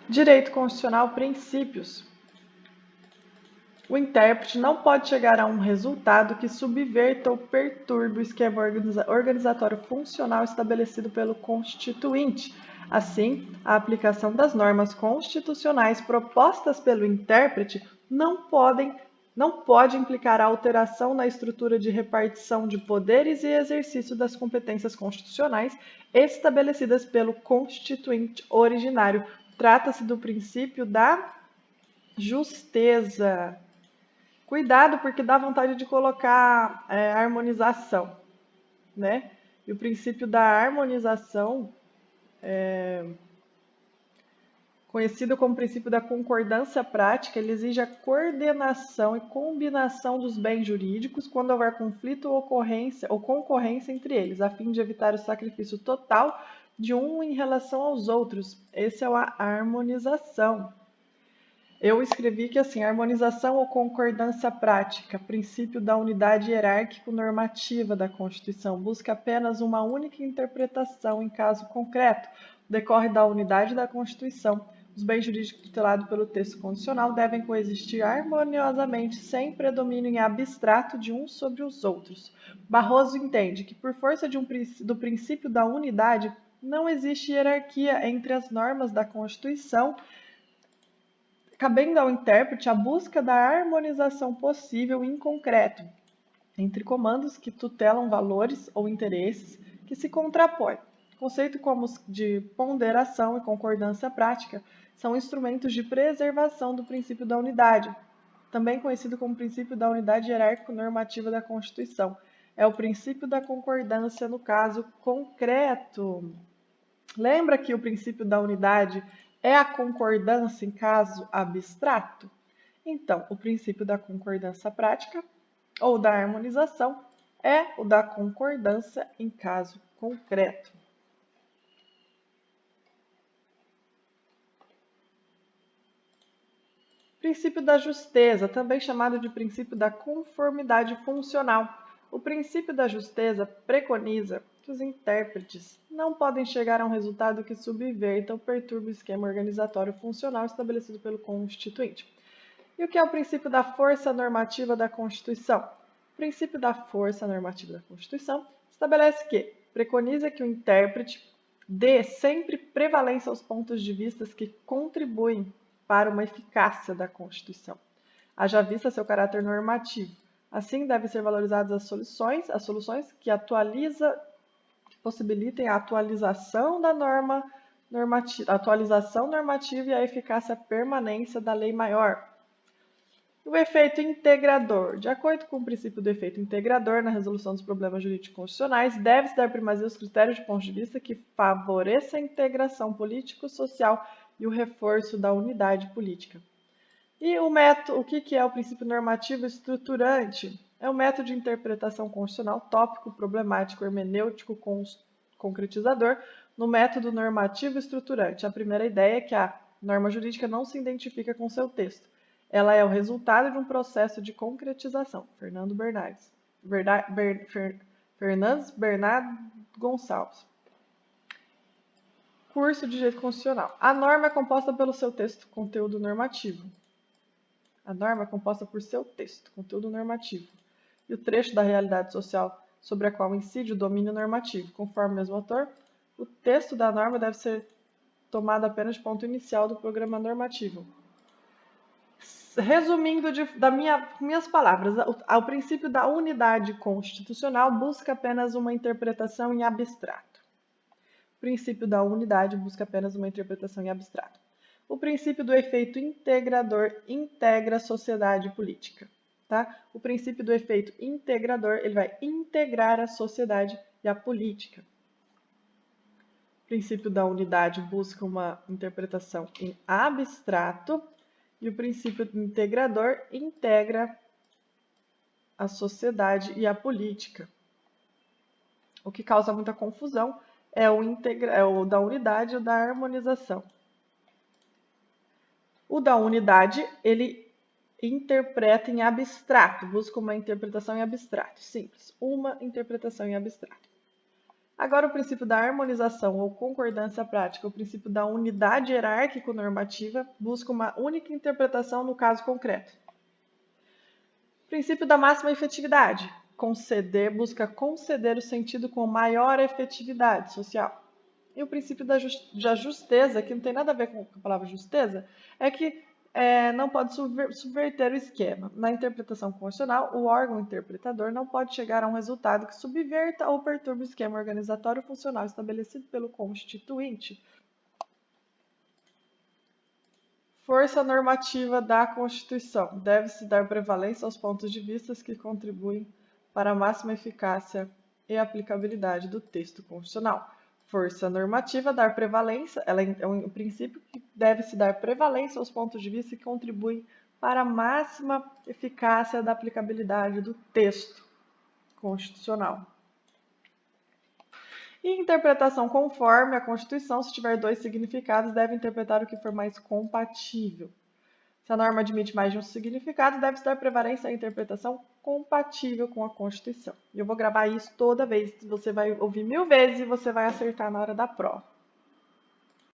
Direito constitucional, princípios. O intérprete não pode chegar a um resultado que subverta ou perturbe o esquema organizatório funcional estabelecido pelo Constituinte. Assim, a aplicação das normas constitucionais propostas pelo intérprete não pode implicar a alteração na estrutura de repartição de poderes e exercício das competências constitucionais estabelecidas pelo Constituinte originário. Trata-se do princípio da justeza. Cuidado, porque dá vontade de colocar harmonização, né? E o princípio da harmonização, conhecido como princípio da concordância prática, ele exige a coordenação e combinação dos bens jurídicos quando houver conflito ou concorrência entre eles, a fim de evitar o sacrifício total de um em relação aos outros. Esse é a harmonização. Eu escrevi que assim, harmonização ou concordância prática, princípio da unidade hierárquico-normativa da Constituição, busca apenas uma única interpretação em caso concreto, decorre da unidade da Constituição. Os bens jurídicos tutelados pelo texto constitucional devem coexistir harmoniosamente, sem predomínio em abstrato de uns sobre os outros. Barroso entende que, por força do princípio da unidade, não existe hierarquia entre as normas da Constituição, cabendo ao intérprete a busca da harmonização possível em concreto entre comandos que tutelam valores ou interesses que se contrapõem. Conceitos como os de ponderação e concordância prática são instrumentos de preservação do princípio da unidade, também conhecido como princípio da unidade hierárquico-normativa da Constituição. É o princípio da concordância no caso concreto. Lembra que o princípio da unidade é a concordância em caso abstrato? Então, o princípio da concordância prática ou da harmonização é o da concordância em caso concreto. Princípio da justeza, também chamado de princípio da conformidade funcional. O princípio da justeza preconiza que os intérpretes não podem chegar a um resultado que subverta ou perturbe o esquema organizatório funcional estabelecido pelo Constituinte. E o que é o princípio da força normativa da Constituição? O princípio da força normativa da Constituição estabelece que preconiza que o intérprete dê sempre prevalência aos pontos de vista que contribuem para uma eficácia da Constituição, haja vista seu caráter normativo. Assim, devem ser valorizadas as soluções que possibilitem a atualização da atualização normativa e a eficácia permanência da lei maior. O efeito integrador. De acordo com o princípio do efeito integrador na resolução dos problemas jurídicos constitucionais, deve-se dar primazia aos critérios de ponto de vista que favoreçam a integração político-social e o reforço da unidade política. E o que é o princípio normativo estruturante? É um método de interpretação constitucional tópico, problemático, hermenêutico, concretizador, no método normativo estruturante. A primeira ideia é que a norma jurídica não se identifica com seu texto. Ela é o resultado de um processo de concretização. Fernandes Bernardo Gonçalves. Curso de Direito Constitucional. A norma é composta pelo seu texto, conteúdo normativo. A norma é composta por seu texto, conteúdo normativo, e o trecho da realidade social sobre a qual incide o domínio normativo. Conforme o mesmo autor, o texto da norma deve ser tomado apenas de ponto inicial do programa normativo. Resumindo minhas palavras, o princípio da unidade constitucional busca apenas uma interpretação em abstrato. O princípio da unidade busca apenas uma interpretação em abstrato. O princípio do efeito integrador integra a sociedade política. Tá? O princípio do efeito integrador, ele vai integrar a sociedade e a política. O princípio da unidade busca uma interpretação em abstrato e o princípio integrador integra a sociedade e a política. O que causa muita confusão é o da unidade e o da harmonização. O da unidade, ele interpreta em abstrato, busca uma interpretação em abstrato, simples, uma interpretação em abstrato. Agora, o princípio da harmonização ou concordância prática, o princípio da unidade hierárquico-normativa, busca uma única interpretação no caso concreto. Princípio da máxima efetividade, busca conceder o sentido com maior efetividade social. E o princípio da justeza, que não tem nada a ver com a palavra justeza, é que não pode subverter o esquema. Na interpretação constitucional, o órgão interpretador não pode chegar a um resultado que subverta ou perturbe o esquema organizatório funcional estabelecido pelo Constituinte. Força normativa da Constituição. Deve-se dar prevalência aos pontos de vista que contribuem para a máxima eficácia e aplicabilidade do texto constitucional. Força normativa, dar prevalência, ela é um princípio que deve-se dar prevalência aos pontos de vista que contribuem para a máxima eficácia da aplicabilidade do texto constitucional. E interpretação conforme a Constituição, se tiver dois significados, deve interpretar o que for mais compatível. Se a norma admite mais de um significado, deve-se dar prevalência à interpretação compatível com a Constituição. E eu vou gravar isso toda vez, você vai ouvir 1000 vezes e você vai acertar na hora da prova.